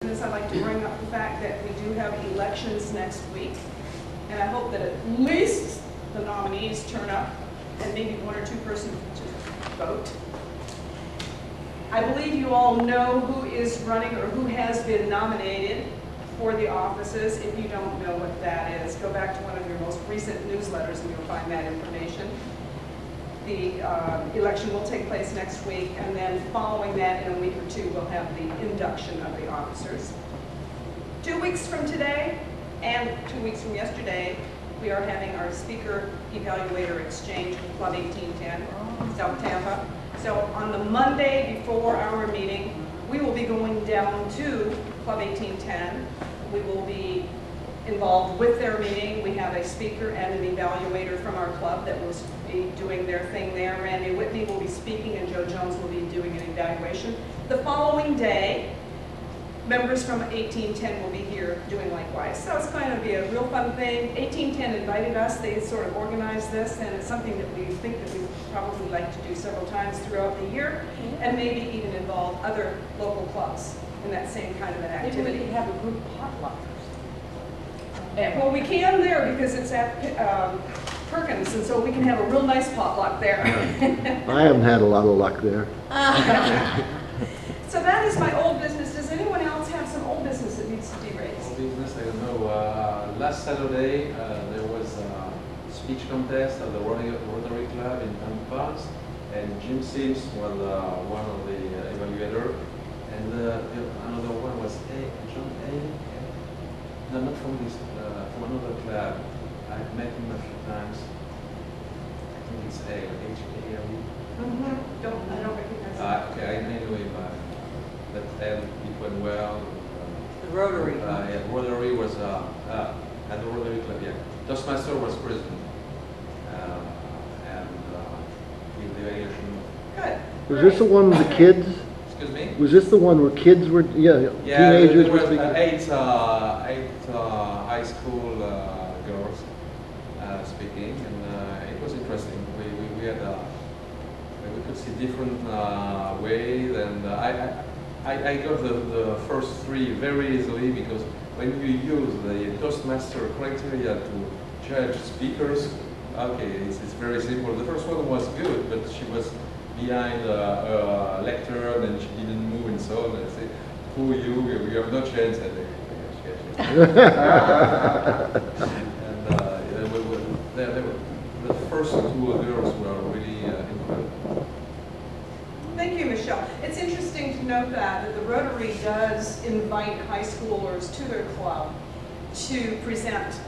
I'd like to bring up the fact that we do have elections next week, and I hope that at least the nominees turn up and maybe one or two persons to vote. I believe you all know who is running or who has been nominated for the offices. If you don't know what that is, go back to one of your most recent newsletters and you'll find that information. The election will take place next week, and then following that, in a week or two, we'll have the induction of the officers. 2 weeks from today and 2 weeks from yesterday, we are having our speaker evaluator exchange with Club 1810, South Tampa. So on the Monday before our meeting, we will be going down to Club 1810. We will be involved with their meeting. We have a speaker and an evaluator from our club that will be doing their thing there. Randy Whitney will be speaking and Joe Jones will be doing an evaluation. The following day, members from 1810 will be here doing likewise. So it's going to be a real fun thing. 1810 invited us. They sort of organized this, and it's something that we think that we probably like to do several times throughout the year, and maybe even involve other local clubs in that same kind of an activity. Maybe we could have a group potluck. Well, we can there because it's at Perkins, and so we can have a real nice potluck there. I haven't had a lot of luck there. So that is my old business. Does anyone else have some old business that needs to be raised? Old business, I don't know. Last Saturday, there was a speech contest at the Rotary Club in Tampa, and Jim Sims was one of the evaluators, and another one was John A. No, not from this, from another club. I've met him a few times. I think it's H-A-L-E. I don't recognize it. Okay, I know him. That it went well. The Rotary. Yeah, Rotary was at the Rotary Club. Yeah, Toastmaster was president, and with the evaluation. Good. Was this the one with the kids? Excuse me. Was this the one where kids were, Yeah, teenagers there were were speaking? eight high school girls speaking, and it was interesting. We had we could see different ways, and I got the first three very easily, because when you use the Toastmaster criteria to judge speakers, okay, it's very simple. The first one was good, but she was behind a lectern and she didn't move and so on. I say, who are you? You have no chance. And the first two girls were really incredible. Thank you, Michelle. It's interesting to note that the Rotary does invite high schoolers to their club to present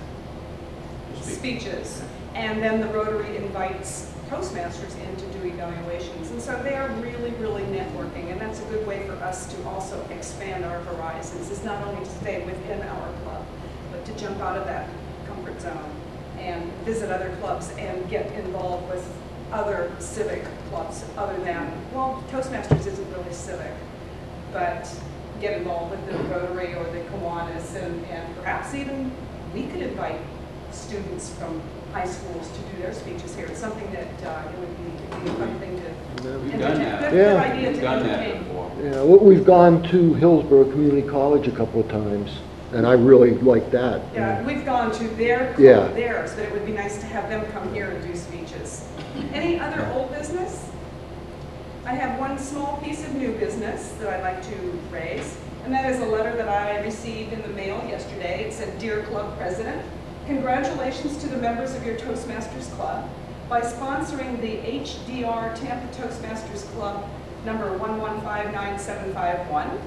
speeches, and then the Rotary invites Toastmasters in to do evaluations, and so they are really, really networking, and that's a good way for us to also expand our horizons. It's not only to stay within our club, but to jump out of that comfort zone and visit other clubs and get involved with other civic clubs other than, well, Toastmasters isn't really civic, but get involved with the Rotary or the Kiwanis, and perhaps even we could invite students from high schools to do their speeches here. It's something that it would be a fun thing to We've done that. Good idea We've to done that entertain. before. Yeah, we've gone to Hillsborough Community College a couple of times, and I really like that. Yeah, we've gone to their club, Yeah. theirs, but it would be nice to have them come here and do speeches. Any other old business? I have one small piece of new business that I'd like to raise, and that is a letter that I received in the mail yesterday. It said, "Dear Club President, congratulations to the members of your Toastmasters Club. By sponsoring the HDR Tampa Toastmasters Club number 1159751,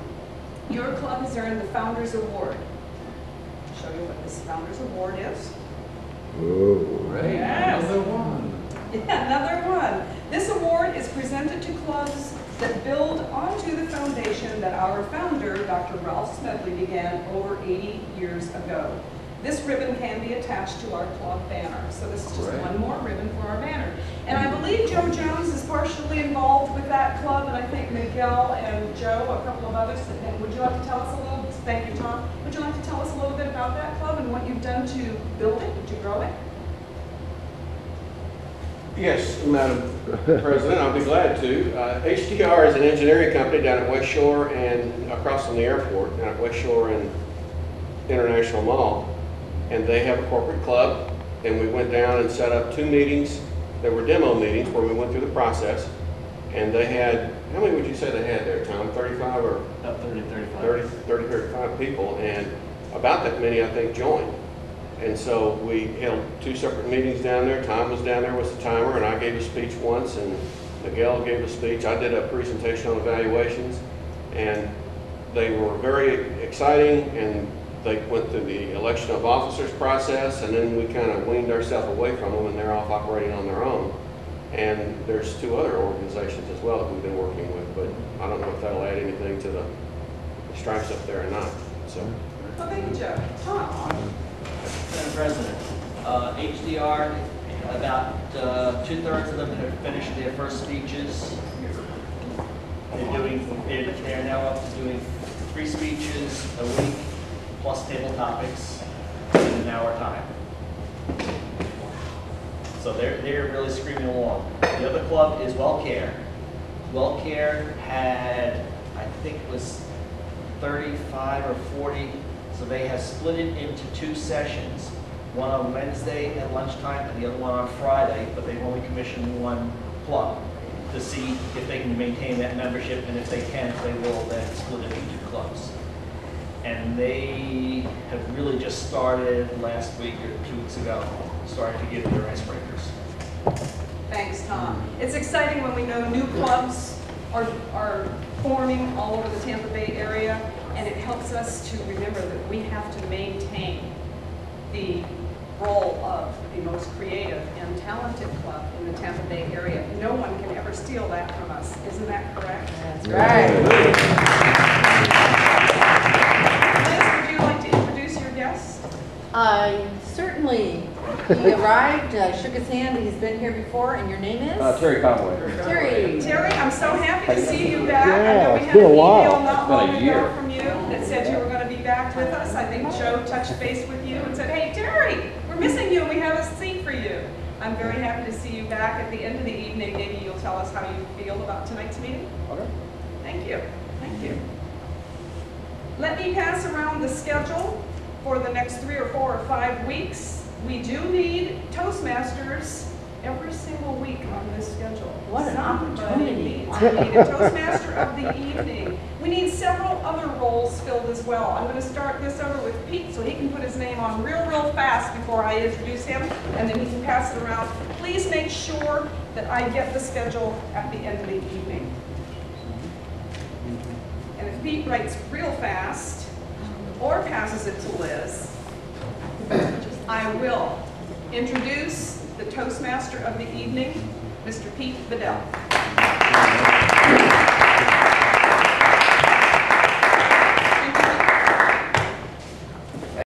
your club has earned the Founders Award." I'll show you what this Founders Award is. Oh. Great, Yes. another one. Yeah, another one. This award is presented to clubs that build onto the foundation that our founder, Dr. Ralph Smedley, began over 80 years ago. This ribbon can be attached to our club banner. So this is just Great. one more ribbon for our banner. And I believe Joe Jones is partially involved with that club, and I think Miguel and Joe, a couple of others. And would you like to tell us a little, thank you, Tom. Would you like to tell us a little bit about that club and what you've done to build it, to grow it? Yes, Madam President, I'll be glad to. HDR is an engineering company down at West Shore and across from the airport, down at West Shore and International Mall. And they have a corporate club, and we went down and set up 2 meetings. There were demo meetings where we went through the process. And they had, how many would you say they had there, Tom? 35 or? About 35. 35 people, and about that many, I think, joined. And so we held 2 separate meetings down there. Tom was down there with the timer, and I gave a speech once, and Miguel gave a speech. I did a presentation on evaluations, and they were very exciting, and they went through the election of officers process, and then we kind of weaned ourselves away from them, and they're off operating on their own. And there's 2 other organizations as well that we've been working with, but I don't know if that'll add anything to the stripes up there or not. So. Well, thank you, Joe. Tom? Madam President, HDR, about 2/3 of them have finished their first speeches. They're now up to doing 3 speeches a week, plus table topics in an hour time. So they're really screaming along. The other club is WellCare. WellCare had, I think it was 35 or 40. So they have split it into 2 sessions, one on Wednesday at lunchtime and the other one on Friday, but they've only commissioned 1 club to see if they can maintain that membership, and if they can, they will then split it into 2 clubs. And they have really just started last week or 2 weeks ago, started to give their icebreakers. Thanks, Tom. It's exciting when we know new clubs are forming all over the Tampa Bay area, and it helps us to remember that we have to maintain the role of the most creative and talented club in the Tampa Bay area. No one can ever steal that from us. Isn't that correct? That's right. Liz, would you like to introduce your guest? Certainly. He arrived, shook his hand, he's been here before, and your name is? Terry Conway. Terry. Terry, I'm so happy to see you back. Yeah, I know we it's had been a an while. email not It's been a long year. ago from you that said you were going to be back with us. I think Joe touched base with you and said, hey, Terry, we're missing you and we have a seat for you. I'm very happy to see you back. At the end of the evening, maybe you'll tell us how you feel about tonight's meeting. Okay. Thank you. Thank you. Let me pass around the schedule for the next 3 or 4 or 5 weeks. We do need Toastmasters every single week on this schedule. What an Somebody opportunity. needs to be a Toastmaster of the evening. We need several other roles filled as well. I'm going to start this over with Pete so he can put his name on real fast before I introduce him, and then he can pass it around. Please make sure that I get the schedule at the end of the evening. And if Pete writes real fast or passes it to Liz, I will introduce the Toastmaster of the evening, Mr. Pete Bedell.